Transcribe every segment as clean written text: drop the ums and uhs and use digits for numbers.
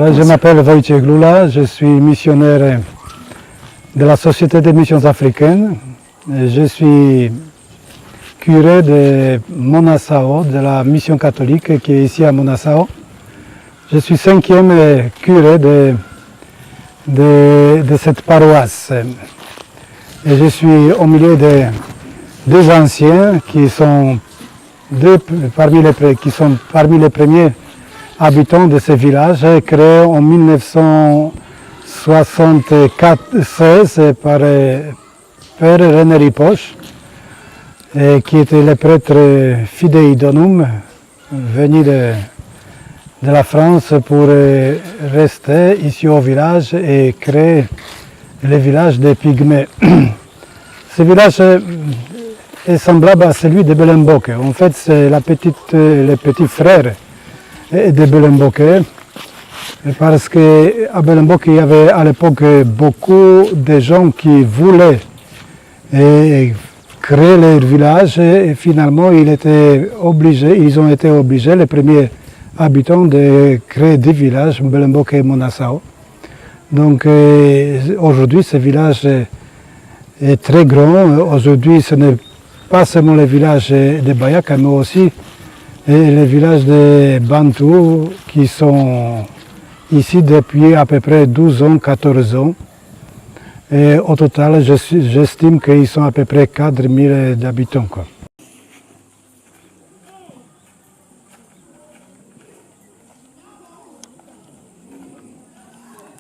Je m'appelle Wojciech Lula, je suis missionnaire de la Société des missions africaines. Je suis curé de Monasao, de la mission catholique qui est ici à Monasao. Je suis 5e curé de cette paroisse. Et je suis au milieu de deux anciens qui sont parmi les premiers habitants de ce village, créé en 1976 par Père René Ripoche, qui était le prêtre Fidei Donum, venu de la France pour rester ici au village et créer le village des Pygmées. Ce village est semblable à celui de Belemboke. En fait, c'est le petit frère de Belemboke, parce qu'à Belemboke, il y avait à l'époque beaucoup de gens qui voulaient créer leur village et finalement ils ont été obligés, les premiers habitants, de créer des villages, Belemboke et Monasao. Donc aujourd'hui, ce village est très grand. Aujourd'hui, ce n'est pas seulement le village de Bayaka, mais aussi les villages de Bantou qui sont ici depuis à peu près 12 ans, 14 ans. Et au total, j'estime qu'ils sont à peu près 4000 habitants.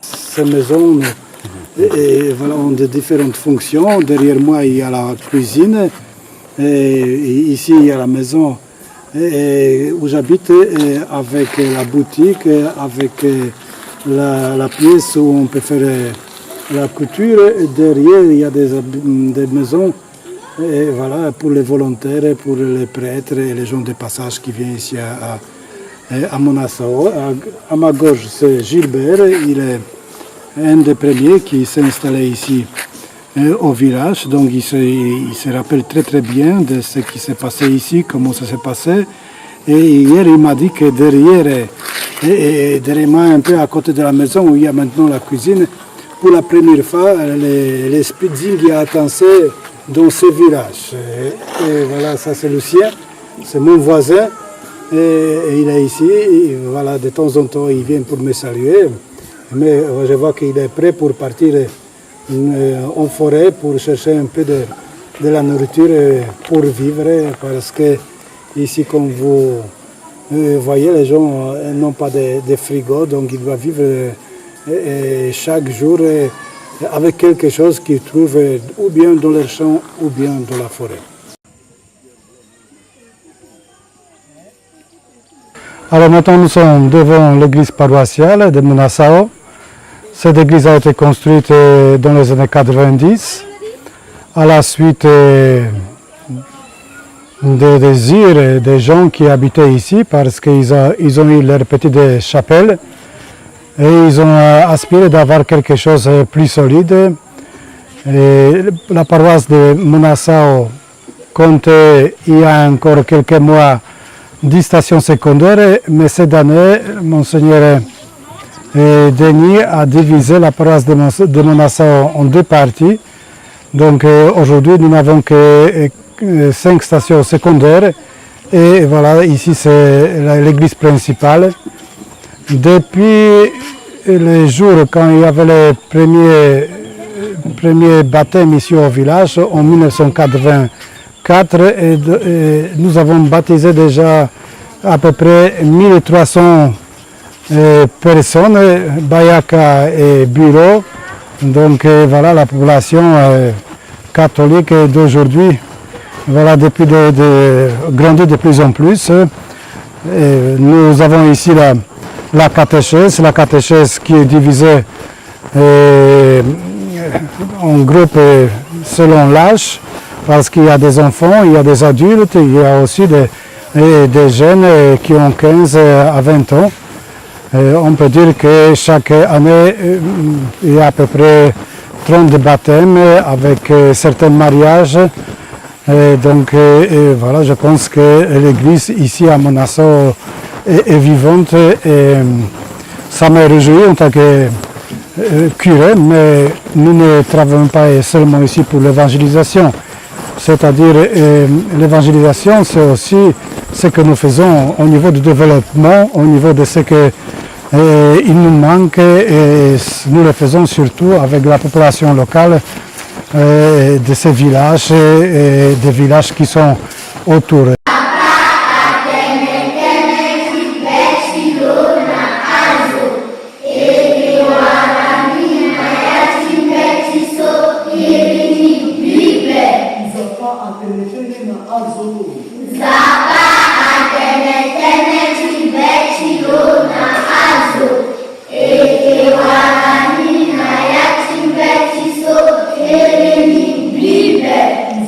Ces maisons ont de différentes fonctions. Derrière moi, il y a la cuisine. Et ici, il y a la maison où j'habite, avec la boutique, avec la pièce où on peut faire la couture. Et derrière, il y a des maisons pour les volontaires, pour les prêtres et les gens de passage qui viennent ici à Monasao. À ma gauche, c'est Gilbert. Il est un des premiers qui s'est installé ici au village, donc il se rappelle très bien de ce qui s'est passé ici, comment ça s'est passé. Et hier il m'a dit que derrière moi, un peu à côté de la maison où il y a maintenant la cuisine, pour la première fois les Spitzing a attendu dans ce village. Et voilà, ça c'est Lucien, c'est mon voisin, et il est ici, et voilà, de temps en temps il vient pour me saluer. Mais je vois qu'il est prêt pour partir en forêt pour chercher un peu de la nourriture pour vivre, parce que ici, comme vous voyez, les gens n'ont pas de frigo, donc ils doivent vivre chaque jour avec quelque chose qu'ils trouvent ou bien dans leur champ ou bien dans la forêt. Alors maintenant, nous sommes devant l'église paroissiale de Monasao. Cette église a été construite dans les années 90, à la suite des désirs des gens qui habitaient ici, parce qu'ils ont eu leur petite chapelle et ils ont aspiré d'avoir quelque chose de plus solide. Et la paroisse de Monasao comptait il y a encore quelques mois 10 stations secondaires, mais cette année, Monseigneur Denis a divisé la paroisse de Monasao en deux parties. Donc aujourd'hui, nous n'avons que 5 stations secondaires. Et voilà, ici c'est l'église principale. Depuis les jours quand il y avait les premiers baptêmes ici au village, en 1984, nous avons baptisé déjà à peu près 1300 personnes, Bayaka et Bureau. Donc voilà, la population catholique d'aujourd'hui, voilà, depuis grandit de plus en plus. Nous avons ici la catéchèse qui est divisée en groupes selon l'âge, parce qu'il y a des enfants, il y a des adultes, il y a aussi des jeunes qui ont 15 à 20 ans. On peut dire que chaque année, il y a à peu près 30 baptêmes avec certains mariages. Donc voilà, je pense que l'église ici à Monasao est vivante et ça me réjouit en tant que curé, mais nous ne travaillons pas seulement ici pour l'évangélisation. C'est-à-dire l'évangélisation, c'est aussi ce que nous faisons au niveau du développement, au niveau de ce que il nous manque, et nous le faisons surtout avec la population locale de ces villages et des villages qui sont autour.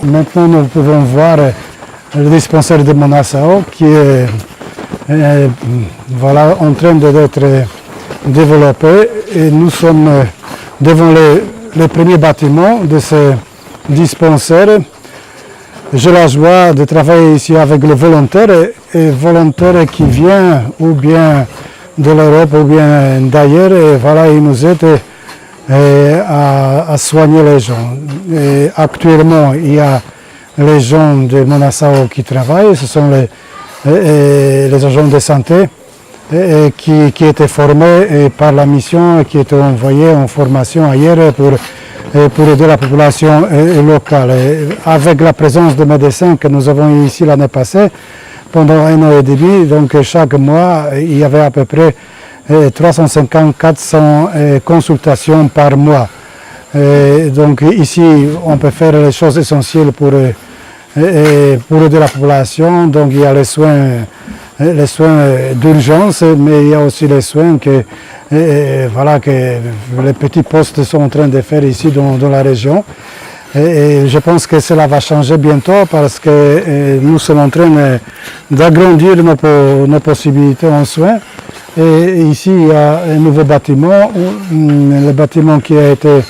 Maintenant, nous pouvons voir le dispensaire de Monassao qui est voilà, en train d'être développé, et nous sommes devant le premier bâtiment de ce dispensaire. J'ai la joie de travailler ici avec les volontaires, et volontaires qui viennent ou bien de l'Europe ou bien d'ailleurs, et voilà, ils nous aident à soigner les gens. Et actuellement, il y a les gens de Monassao qui travaillent, ce sont les agents de santé qui étaient formés par la mission et qui étaient envoyés en formation ailleurs pour aider la population locale. Et avec la présence de médecins que nous avons eu ici l'année passée, pendant 1 an et demi, donc chaque mois, il y avait à peu près 350-400 consultations par mois. Donc ici, on peut faire les choses essentielles pour aider la population. Donc il y a les soins d'urgence, mais il y a aussi les soins que les petits postes sont en train de faire ici dans la région. Et je pense que cela va changer bientôt parce que nous sommes en train d'agrandir nos possibilités en soins. Et ici, il y a un nouveau bâtiment, le bâtiment qui a été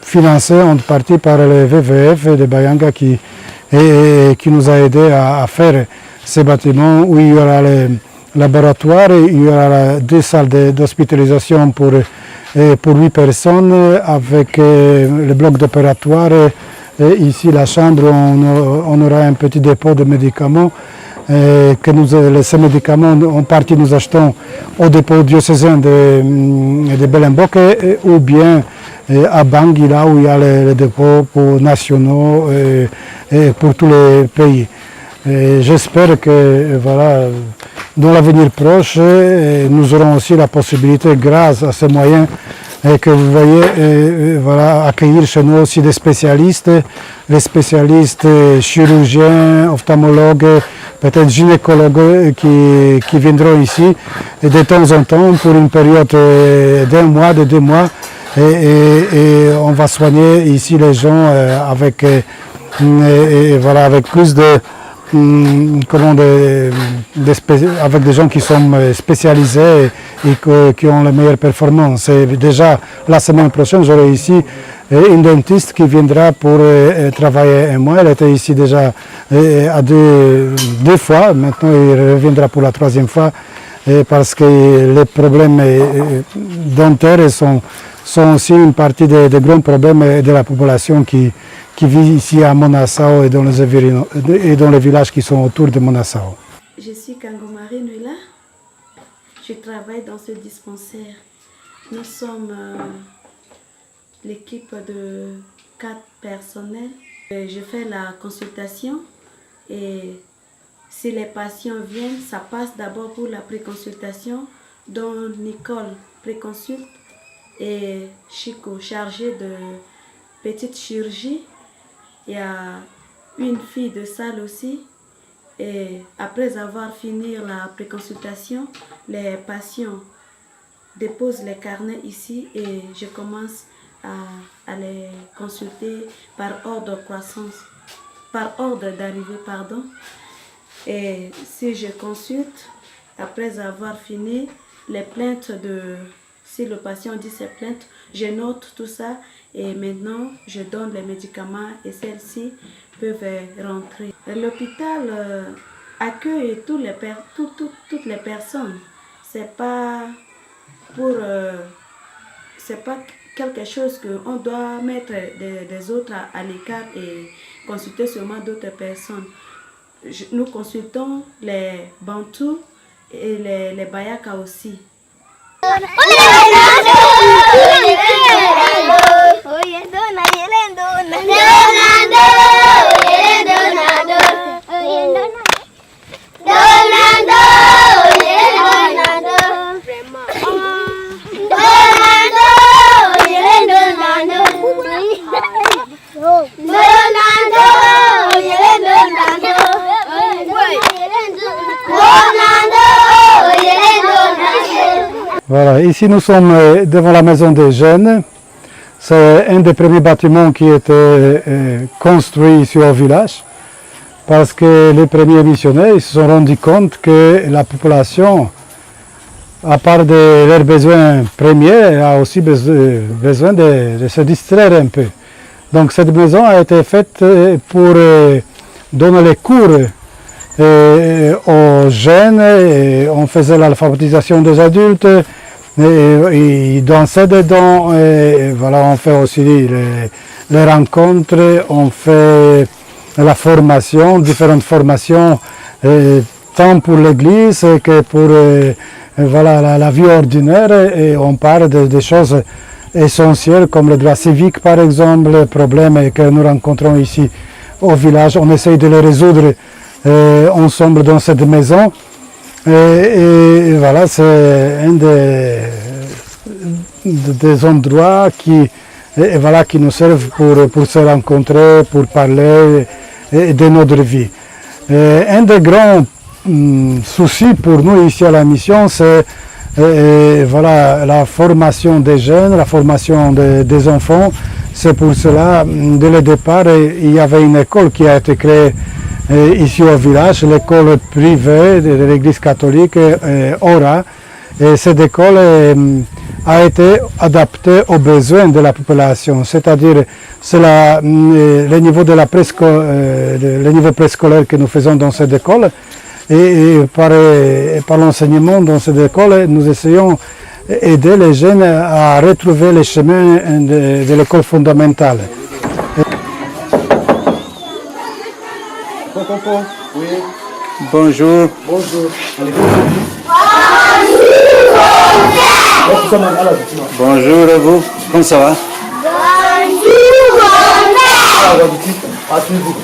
financé en partie par le WWF de Bayanga qui nous a aidé à faire ce bâtiment où il y aura le laboratoire, il y aura 2 salles d'hospitalisation pour 8 personnes avec le bloc d'opératoire. Et ici, la chambre, on aura un petit dépôt de médicaments. Ces médicaments, en partie, nous achetons au dépôt diocésain de Belembok ou bien à Bangui, là où il y a les dépôts nationaux pour tous les pays. J'espère que voilà, dans l'avenir proche, nous aurons aussi la possibilité, grâce à ces moyens, que vous voyez, voilà, accueillir chez nous aussi des spécialistes, les spécialistes chirurgiens, ophtalmologues, peut-être gynécologues qui viendront ici de temps en temps pour une période d'1 mois, de 2 mois, et on va soigner ici les gens avec plus avec des gens qui sont spécialisés et qui ont les meilleures performances. Et déjà, la semaine prochaine, j'aurai ici une dentiste qui viendra pour travailler 1 mois. Elle était ici déjà à deux fois. Maintenant, elle reviendra pour la 3e fois parce que les problèmes dentaires sont aussi une partie des grands problèmes de la population qui vit ici à Monassao et dans les villages qui sont autour de Monassao. Je suis Kangomari Nuela. Je travaille dans ce dispensaire. Nous sommes l'équipe de 4 personnels. Je fais la consultation et si les patients viennent, ça passe d'abord pour la préconsultation dont Nicole préconsulte et Chico chargé de petite chirurgie. Il y a une fille de salle aussi. Et après avoir fini la préconsultation, les patients déposent les carnets ici et je commence à les consulter par ordre d'arrivée, pardon. Et si je consulte, après avoir fini, les plaintes si le patient dit ses plaintes, je note tout ça et maintenant je donne les médicaments et celles-ci peuvent rentrer. L'hôpital accueille toutes les personnes. c'est pas pour... c'est pas quelque chose qu'on doit mettre des autres à l'écart et consulter seulement d'autres personnes. Nous consultons les Bantous et les Bayaka aussi. Voilà, ici nous sommes devant la maison des jeunes. C'est un des premiers bâtiments qui était construit ici au village parce que les premiers missionnaires se sont rendus compte que la population, à part de leurs besoins premiers, a aussi besoin de se distraire un peu. Donc cette maison a été faite pour donner les cours aux jeunes, et on faisait l'alphabétisation des adultes, et danser dedans, et voilà, on fait aussi les rencontres, on fait la formation, différentes formations, tant pour l'église que pour voilà, la vie ordinaire, et on parle des choses essentielles comme le droit civique par exemple, les problèmes que nous rencontrons ici au village, on essaye de les résoudre ensemble dans cette maison. Et voilà, c'est un des endroits qui nous servent pour se rencontrer, pour parler de notre vie. Un des grands soucis pour nous ici à la mission, c'est voilà, la formation des jeunes, la formation des enfants. C'est pour cela, dès le départ, il y avait une école qui a été créée ici au village, l'école privée de l'église catholique Ora. Et cette école a été adaptée aux besoins de la population, c'est-à-dire c'est le niveau de le niveau préscolaire que nous faisons dans cette école. Et par l'enseignement dans cette école, nous essayons d'aider les jeunes à retrouver les chemins de l'école fondamentale. Oui. Bonjour. Bonjour. Bonjour à vous. Comment ça va? Bonjour.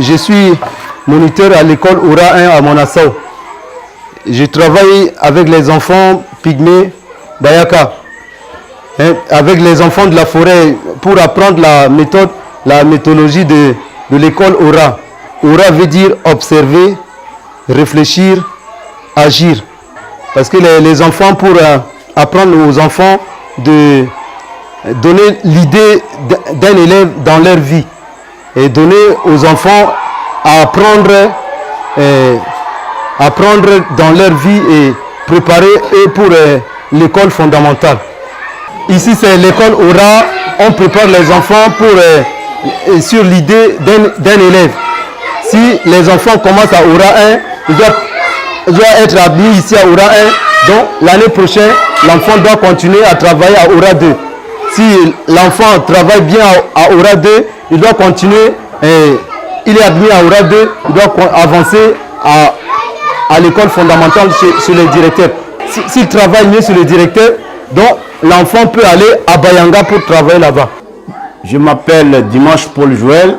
Je suis moniteur à l'école Oura 1 à Monassau. Je travaille avec les enfants pygmées Bayaka, avec les enfants de la forêt pour apprendre la méthodologie de l'école Oura. Oura veut dire observer, réfléchir, agir. Parce que les enfants, pour apprendre aux enfants de donner l'idée d'un élève dans leur vie et donner aux enfants à apprendre dans leur vie et préparer eux pour l'école fondamentale. Ici c'est l'école Oura, on prépare les enfants sur l'idée d'un élève. Si les enfants commencent à Oura 1, ils doivent être admis ici à Oura 1, donc l'année prochaine l'enfant doit continuer à travailler à Oura 2. Si l'enfant travaille bien à Oura 2, il doit continuer, il est admis à Oura 2, il doit avancer à l'école fondamentale sur le directeur. S'il travaille mieux sur le directeur, donc l'enfant peut aller à Bayanga pour travailler là-bas. Je m'appelle Dimanche Paul Joël.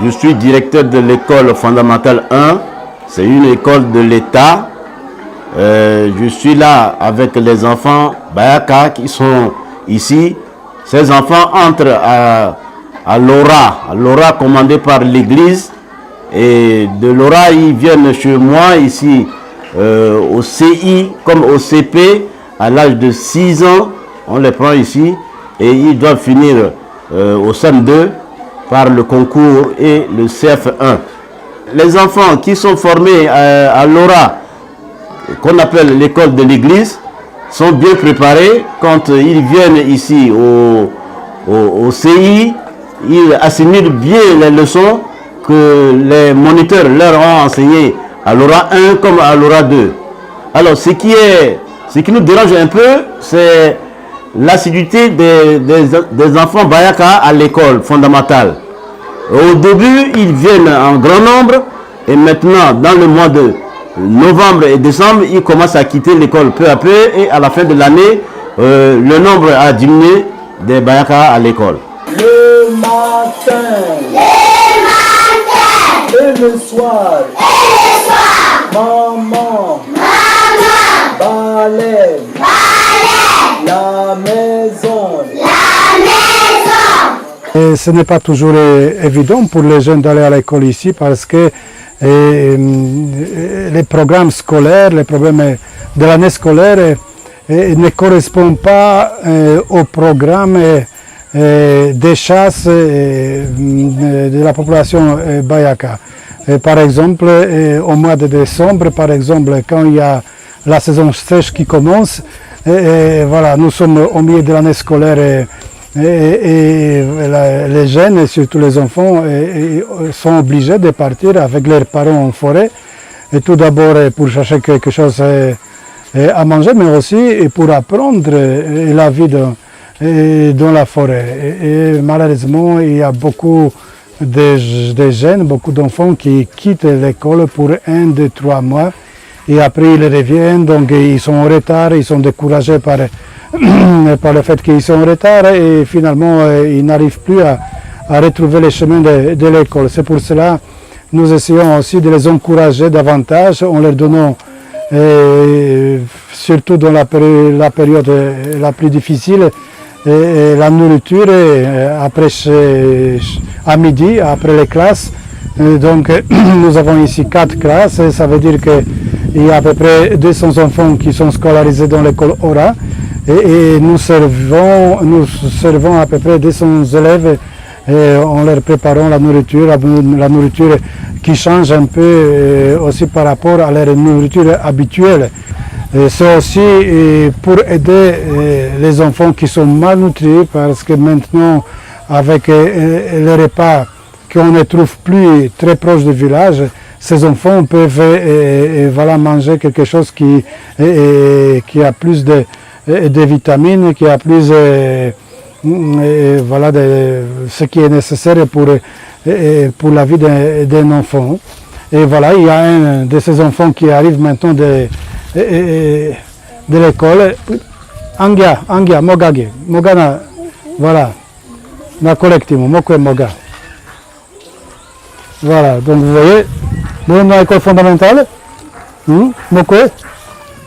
Je suis directeur de l'école fondamentale 1. C'est une école de l'État. Je suis là avec les enfants Bayaka qui sont ici. Ces enfants entrent à l'Aura commandé par l'église. Et de l'Aura, ils viennent chez moi ici au CI comme au CP à l'âge de 6 ans. On les prend ici et ils doivent finir au CM2 par le concours et le CF1. Les enfants qui sont formés à l'Aura, qu'on appelle l'école de l'église, sont bien préparés. Quand ils viennent ici au CI, ils assimilent bien les leçons que les moniteurs leur ont enseignées à l'Aura 1 comme à l'Aura 2. Alors ce qui nous dérange un peu, c'est l'assiduité des enfants Bayaka à l'école fondamentale. Au début, ils viennent en grand nombre et maintenant, dans le mois de novembre et décembre, ils commencent à quitter l'école peu à peu et à la fin de l'année, le nombre a diminué des Bayaka à l'école. Le matin. Et le soir. Maman. Balai. La maison. Et ce n'est pas toujours évident pour les jeunes d'aller à l'école ici parce que les programmes scolaires, les problèmes de l'année scolaire ne correspondent pas au programme des chasses de la population Bayaka. Par exemple, au mois de décembre, par exemple, quand il y a la saison sèche qui commence, voilà, nous sommes au milieu de l'année scolaire et les jeunes, et surtout les enfants, sont obligés de partir avec leurs parents en forêt. Et tout d'abord pour chercher quelque chose à manger, mais aussi pour apprendre la vie dans la forêt. Et malheureusement, il y a beaucoup de jeunes, beaucoup d'enfants qui quittent l'école pour 1, 2, 3 mois. Et après, ils reviennent, donc ils sont en retard, ils sont découragés par le fait qu'ils sont en retard et finalement, ils n'arrivent plus à retrouver les chemins de l'école. C'est pour cela que nous essayons aussi de les encourager davantage en leur donnant, surtout dans la période la plus difficile, la nourriture après à midi, après les classes. Donc nous avons ici 4 classes, ça veut dire qu'il y a à peu près 200 enfants qui sont scolarisés dans l'école Aura et nous servons à peu près 200 élèves en leur préparant la nourriture qui change un peu aussi par rapport à leur nourriture habituelle. C'est aussi pour aider les enfants qui sont malnutris parce que maintenant avec les repas qu'on ne trouve plus très proche du village, ces enfants peuvent manger quelque chose qui a plus de vitamines, qui a plus ce qui est nécessaire pour la vie d'un enfant. Et voilà, il y a un de ces enfants qui arrive maintenant de l'école. Angia, Mogage, Mogana, voilà, na collectimo, Mokwe Moga. Voilà, donc vous voyez, dans l'école fondamentale, Mokwe,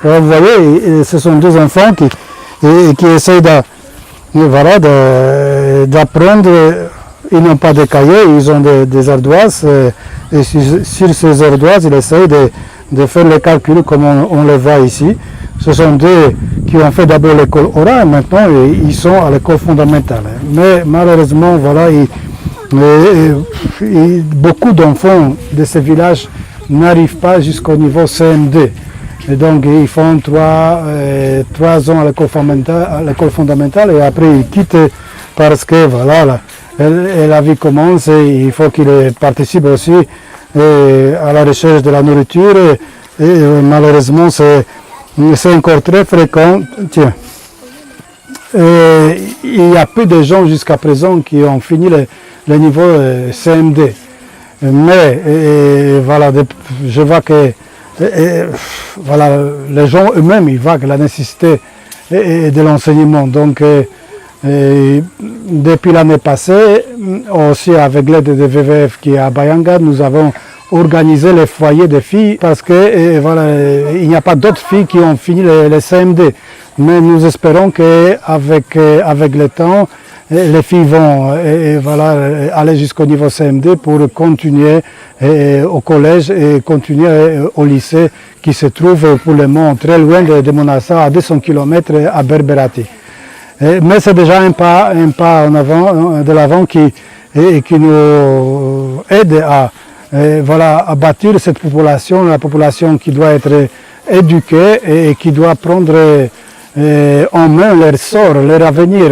vous voyez, ce sont 2 enfants qui essayent d'apprendre. Ils n'ont pas de cahiers, ils ont des ardoises, et sur ces ardoises, ils essayent de faire les calculs comme on le voit ici. Ce sont 2 qui ont fait d'abord l'école Aura et maintenant ils sont à l'école fondamentale. Mais malheureusement, voilà, beaucoup d'enfants de ces villages n'arrivent pas jusqu'au niveau CM2. Et donc ils font 3 ans à l'école fondamentale et après ils quittent parce que voilà, la vie commence et il faut qu'ils participent aussi à la recherche de la nourriture et malheureusement c'est encore très fréquent. Tiens. Il y a peu de gens jusqu'à présent qui ont fini le niveau CM2. Mais voilà, je vois que voilà, les gens eux-mêmes ils voient que la nécessité de l'enseignement. Donc Et depuis l'année passée, aussi avec l'aide de VVF qui est à Bayanga, nous avons organisé les foyers des filles parce que voilà, il n'y a pas d'autres filles qui ont fini les CMD. Mais nous espérons qu'avec avec le temps, les filles vont voilà, aller jusqu'au niveau CMD pour continuer au collège et continuer au lycée qui se trouve pour le moment très loin de Monassa, à 200 km à Berberati. Mais c'est déjà un pas en avant, de l'avant qui nous aide voilà, à bâtir cette population, la population qui doit être éduquée et qui doit prendre en main leur sort, leur avenir.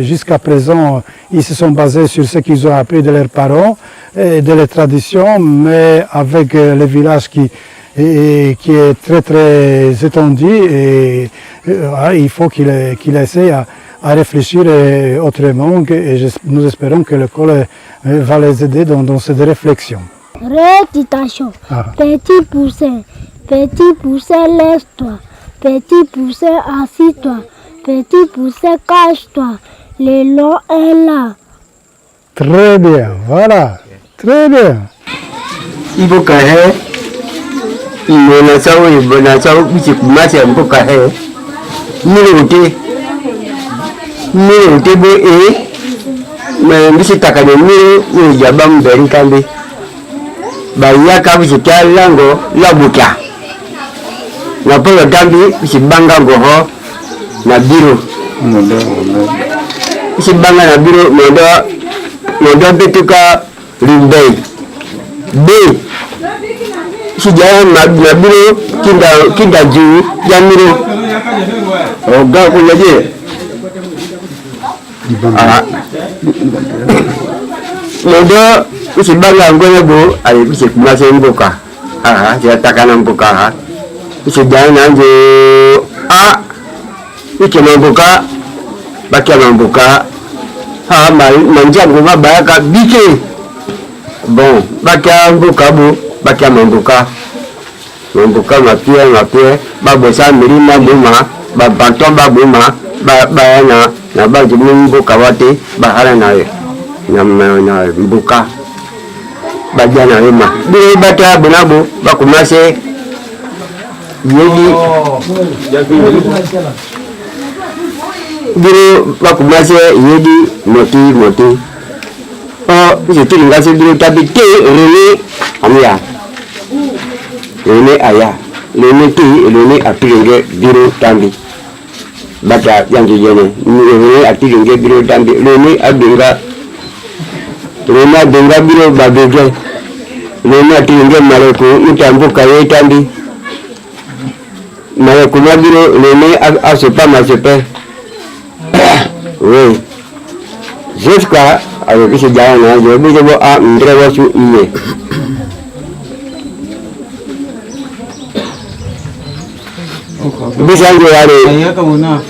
Jusqu'à présent, ils se sont basés sur ce qu'ils ont appris de leurs parents et de leurs traditions, mais avec le village qui est très très étendu, et il faut qu'il essaie à réfléchir autrement, et nous espérons que l'école va les aider dans cette réflexion. Récitation. Petit poussin, lève-toi. Petit poussin, assis-toi. Petit poussin, cache-toi. Le long est là. Très bien, voilà. Très bien. Il faut que il na polo dambi banga goho na biro banga na biro modo betuka rimbei be jaya na biro kinda ju jamiro oga kulaje modo banga ngoyo bo ali kumase mboka takana mboka jaya nanjo mambuka bakia mambuka manjango mabayaka bike bon bakia mbuka bo bakia mambuka mapie babosa milima boma babanton baboma bayana na bantu mbuka wate bahala nawe na mbuka bajana rema bire bakia bonabo bakumase biro bakumase yedi moti je te ngase biro tabite rene amia rene aya rene ti rene apirenge biro tambi bata yangi yene rene apirenge biro tambi rene abenga biro babege rene apirenge maleko utambuka yetambi mais comment dire le nez à ce pas ma super oui jusqu'à avec ce gars là je vais dire à m'drever sur ié bisa ngo yale ya kaona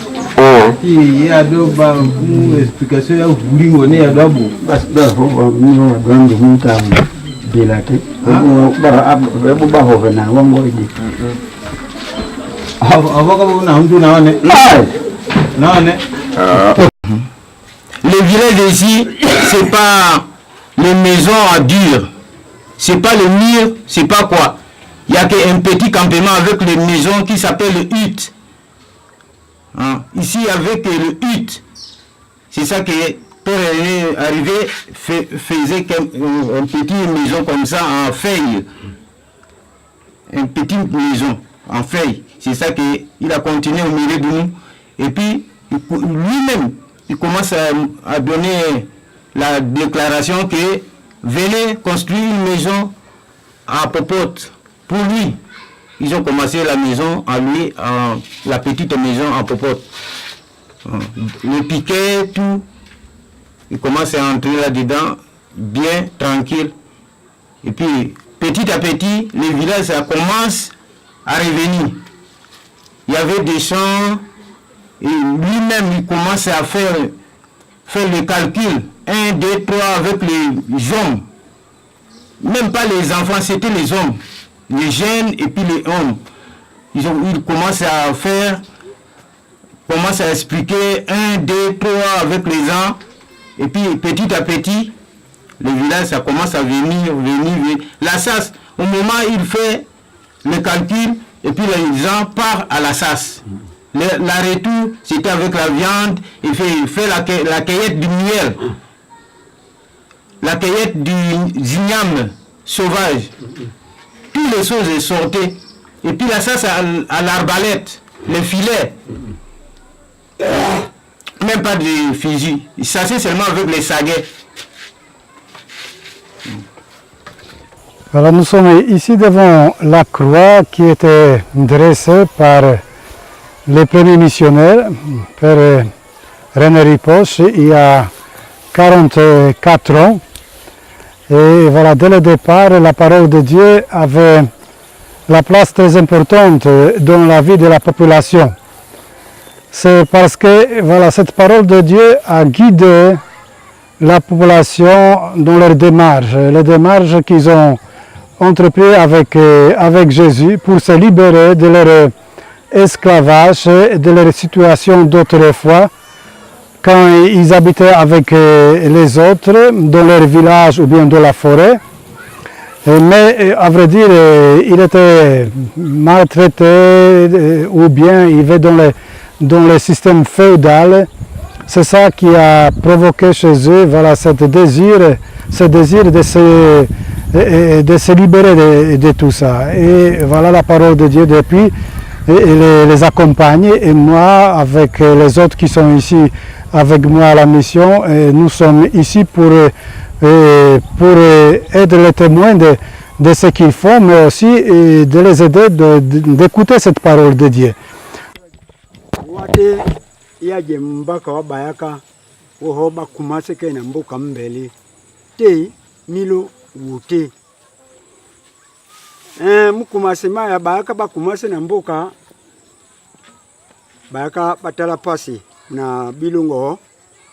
ya do ba explication ya vuri ngone ya dabu bas da ho no gandu mutam dilate ko bara ab ba ho na wango idi Le village ici, c'est pas les maisons à dur, c'est pas le mur, c'est pas quoi. Il y a qu'un petit campement avec les maisons qui s'appelle le hutte. Ici, avec le hutte, c'est ça que pour arriver, faisait une petite maison comme ça en feuille. Une petite maison en feuille. C'est ça qu'il a continué au milieu de nous. Et puis, lui-même, il commence à donner la déclaration que venez construire une maison à Popote. Pour lui, ils ont commencé la maison à lui, la petite maison à Popote. Le piquet, tout, il commence à entrer là-dedans, bien, tranquille. Et puis, petit à petit, le village, ça commence à revenir. Il y avait des champs, et lui-même, il commence à faire le calcul. 1, 2, 3 avec les hommes. Même pas les enfants, c'était les hommes. Les jeunes et puis les hommes. Ils commencent à faire commence à expliquer 1, 2, 3 avec les gens. Et puis petit à petit, le village, ça commence à venir. La SAS, au moment où il fait le calcul, et puis les gens partent à la SAS. La retour, c'était avec la viande, il fait la cueillette du miel, la cueillette du zigname sauvage. Toutes les choses sont sorties. Et puis la SAS à l'arbalète, les filets. Même pas de fusil. Il s'assied seulement avec les saguets. Voilà, nous sommes ici devant la croix qui était dressée par les premiers missionnaires, Père René Ripoche, il y a 44 ans. Et voilà, dès le départ, la parole de Dieu avait la place très importante dans la vie de la population. C'est parce que voilà, cette parole de Dieu a guidé la population dans leur démarche, les démarches qu'ils ont entrepris avec Jésus pour se libérer de leur esclavage et de leur situation d'autrefois, quand ils habitaient avec les autres dans leur village ou bien dans la forêt. Mais à vrai dire, ils étaient maltraités ou bien ils vivaient dans le système féodal. C'est ça qui a provoqué chez eux voilà, ce désir de se libérer de tout ça. Et voilà la parole de Dieu depuis les accompagne. Et moi, avec les autres qui sont ici avec moi à la mission, nous sommes ici pour être les témoins de ce qu'ils font, mais aussi de les aider d'écouter cette parole de Dieu. Yaje mbaka wa bayaka woho bakumase ke na mboka mbele te milo wute mukumase ma ya bayaka bakumase na mboka bayaka batala pasi na bilungo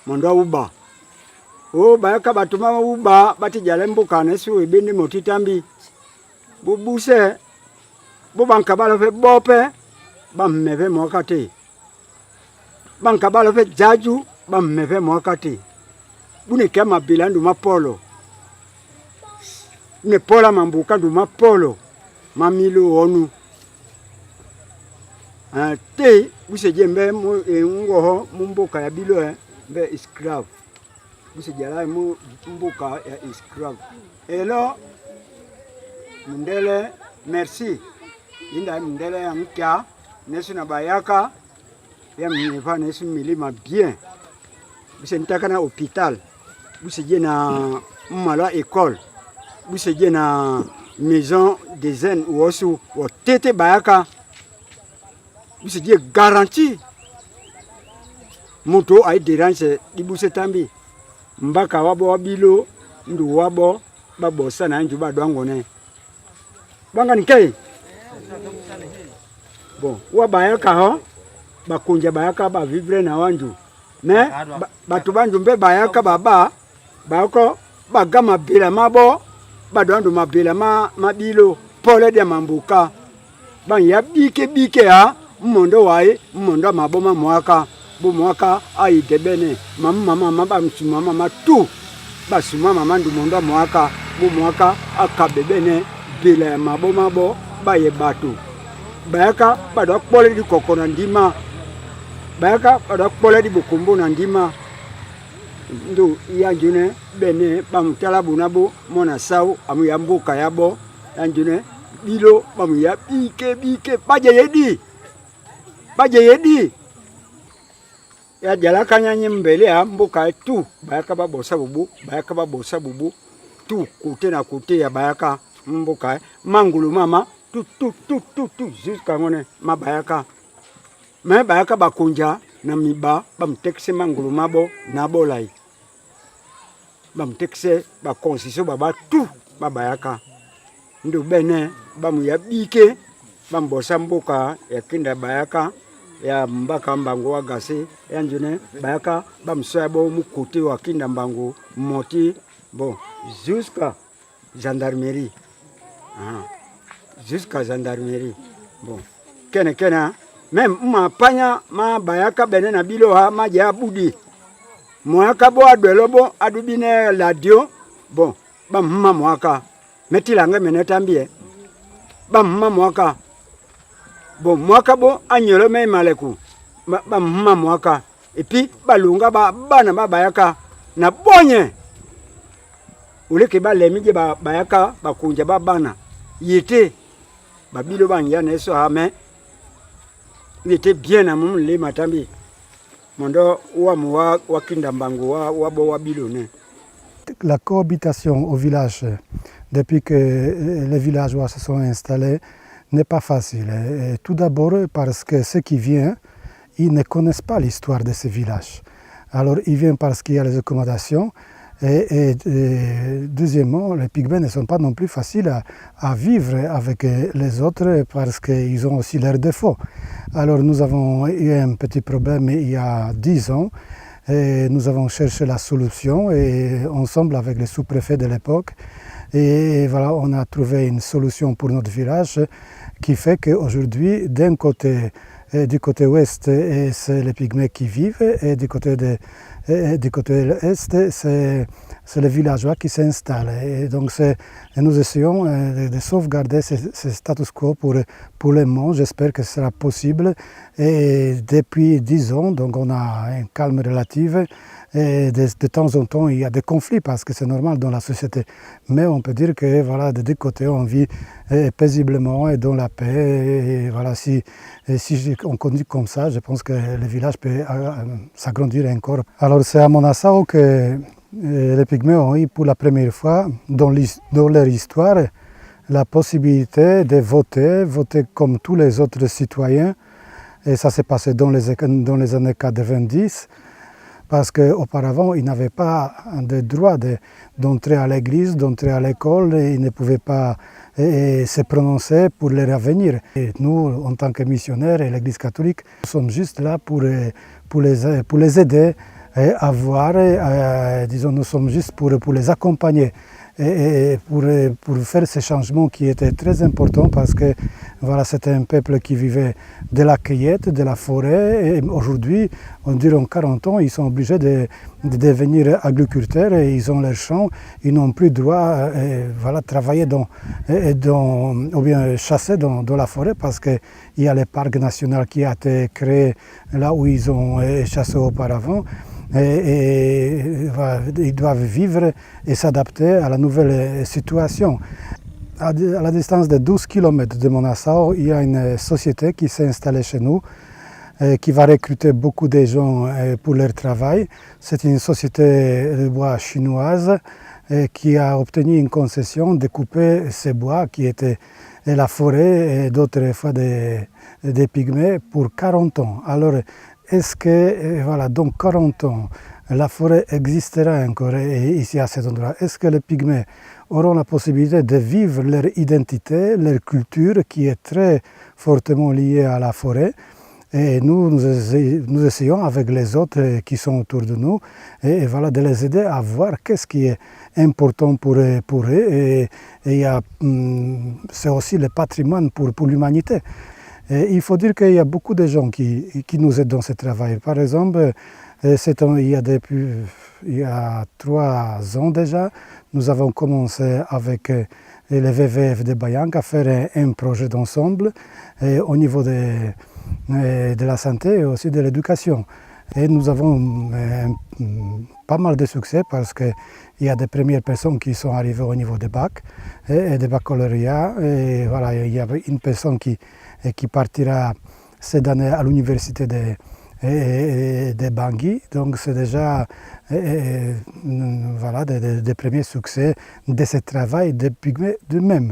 mondo uba o bayaka batuma uba batijala mboka na su ebende motitambi bubuse bobanka balofe bope bammeve mokate banka balo fe jaju ba meve mwakati bune kama bilandu mapolo ne pola mambuka ndu mapolo mamilo onu te buseje mbe ngoho mumbuka ya bilo mbe esclave buseje la mumbuka ya esclave elo mundele merci inda mundele ya mkia nesu na bayaka ya mniva na milima bien bise nitaka na hôpital bise je na mala école bise je na maison des jeunes wosu wo tete bayaka bise je garantie moto ay dérange dibuse tambi mbaka wabo wabilo ndu wabo babo sana nju badwango ne banga nikei bon wa bayaka ho bakunja bayaka ba vivre na wanju me batu banju mbe bayaka baba bako bagama bila mabo badwandu mabila mabilo pole de mambuka ban ya bike ha mmondo wae mmondo maboma mwaka bu mwaka ai debene mama ba msuma mama tu basuma mama ndu mondo mwaka bu mwaka akabebene bila ya maboma bo baye batu bayaka badwa pole di kokona ndima bayaka badwa pole di bukumbu na ndima ndu yanjune bene bamutala bunabo mona sau amu yambuka yabo yanjune bilo bamu ya bike baje yedi ya jalaka nyanyi mbele ya mbuka tu bayaka babosa bubu tu kote na kote ya bayaka mbuka mangulu mama tu jusqu'à ngone mabayaka me bayaka bakunja na miba bamtekse mangulu mabo na bolai bamtekse ba konsiso baba tu babayaka ndu bene bamu ya bike bambosa mbuka ya kinda bayaka ya mbaka mbango wa gase ya njune bayaka bamsoyabo mukote wa kinda mbango moti bon jusqu'à gendarmerie jusqu'à gendarmerie bon kena même ma panya ma bayaka bene na bilo ha ma ja budi moaka bo adwelo bo adubine ladio bon ba mma moaka metilanga menetambie ba mma moaka bon moaka bo anyolo me maleku ba mma moaka et puis balunga ba bana ba bayaka na bonye uleke ba lemije ba bayaka bakunja ba bana yete babilo banja neso ame il était bien à mon les matambi mondo wa wakinda mbangu wa bo wa bilone. La cohabitation au village depuis que les villageois se sont installés n'est pas facile. Et tout d'abord parce que ceux qui viennent, ils ne connaissent pas l'histoire de ces villages. Alors ils viennent parce qu'il y a les accommodations. Et deuxièmement, les pygmées ne sont pas non plus faciles à vivre avec les autres parce qu'ils ont aussi leurs défauts. Alors nous avons eu un petit problème il y a 10 ans et nous avons cherché la solution et ensemble avec le sous-préfet de l'époque. Et voilà, on a trouvé une solution pour notre village qui fait qu'aujourd'hui, d'un côté, du côté ouest, c'est les pygmées qui vivent et du côté est, c'est les villageois qui s'installent. Et donc nous essayons de sauvegarder ce status quo pour le moment. J'espère que ce sera possible. Et depuis 10 ans, donc on a un calme relatif. Et de temps en temps, il y a des conflits parce que c'est normal dans la société. Mais on peut dire que voilà, de deux côtés, on vit paisiblement et dans la paix. Et voilà, si on continue comme ça, je pense que le village peut s'agrandir encore. Alors c'est à Monassao que les Pygmées ont eu pour la première fois dans leur histoire la possibilité de voter comme tous les autres citoyens. Et ça s'est passé dans les années 90. Parce qu'auparavant, ils n'avaient pas de droit d'entrer à l'église, d'entrer à l'école, et ils ne pouvaient pas se prononcer pour leur avenir. Et nous, en tant que missionnaires et l'Église catholique, nous sommes juste là pour les aider à voir, disons, nous sommes juste pour les accompagner. Et pour faire ces changements qui étaient très importants parce que voilà, c'était un peuple qui vivait de la cueillette, de la forêt et aujourd'hui, on dirait en 40 ans, ils sont obligés de devenir agriculteurs et ils ont leurs champs, ils n'ont plus droit à voilà, travailler ou bien chasser dans la forêt parce qu'il y a le parc national qui a été créé là où ils ont chassé auparavant. Et voilà, ils doivent vivre et s'adapter à la nouvelle situation. À la distance de 12 km de Monassao, il y a une société qui s'est installée chez nous, qui va recruter beaucoup de gens pour leur travail. C'est une société de bois chinoise qui a obtenu une concession de couper ces bois qui étaient la forêt et d'autres fois des pygmées pour 40 ans. Alors, est-ce que, voilà, dans 40 ans, la forêt existera encore ici à cet endroit? Est-ce que les pygmées auront la possibilité de vivre leur identité, leur culture qui est très fortement liée à la forêt? Et nous essayons avec les autres qui sont autour de nous et voilà, de les aider à voir qu'est-ce qui est important pour eux. Et c'est aussi le patrimoine pour l'humanité. Et il faut dire qu'il y a beaucoup de gens qui nous aident dans ce travail. Par exemple, il y a 3 ans déjà, nous avons commencé avec le WWF de Bayank à faire un projet d'ensemble au niveau de la santé et aussi de l'éducation. Et nous avons pas mal de succès parce qu'il y a des premières personnes qui sont arrivées au niveau des bacs et des baccalauréats. Et voilà, il y a une personne qui partira cette année à l'université de Bangui. Donc c'est déjà voilà, des premiers succès de ce travail des pygmées d'eux-mêmes.